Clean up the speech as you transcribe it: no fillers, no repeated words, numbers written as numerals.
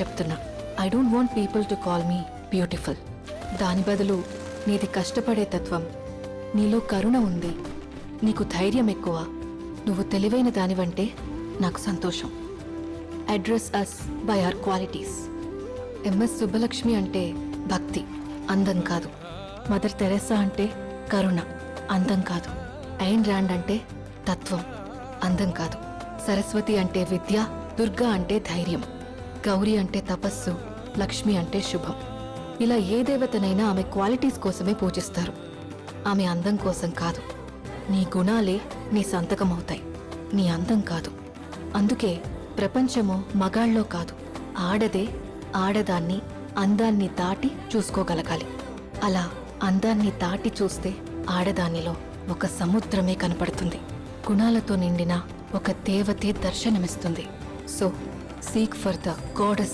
చెప్తున్నా. I don't want people to call me beautiful. దాని బదులు నీది కష్టపడే తత్వం, నీలో కరుణ ఉంది, నీకు ధైర్యం ఎక్కువ, నువ్వు తెలివైన దానివంటే నాకు సంతోషం. Address us by our qualities. MS Subbalakshmi అంటే భక్తి, అందం కాదు. మదర్ తెరెసా అంటే కరుణ, అందం కాదు. ఐన్ ర్యాండ్ అంటే తత్వం, అందం కాదు. సరస్వతి అంటే విద్య, దుర్గా అంటే ధైర్యం, గౌరీ అంటే తపస్సు, లక్ష్మి అంటే శుభం. ఇలా ఏ దేవతనైనా ఆమె క్వాలిటీస్ కోసమే పూజిస్తారు, ఆమె అందం కోసం కాదు. నీ గుణాలే నీ సంతకం అవుతాయి, నీ అందం కాదు. అందుకే ప్రపంచము మగాళ్ళలో కాదు, ఆడదే ఆడదాన్ని అందాన్ని దాటి చూసుకోగలగాలి. అలా అందాన్ని దాటి చూస్తే ఆడదానిలో ఒక సముద్రమే కనపడుతుంది, గుణాలతో నిండిన ఒక దేవతే దర్శనమిస్తుంది. So seek for the goddess.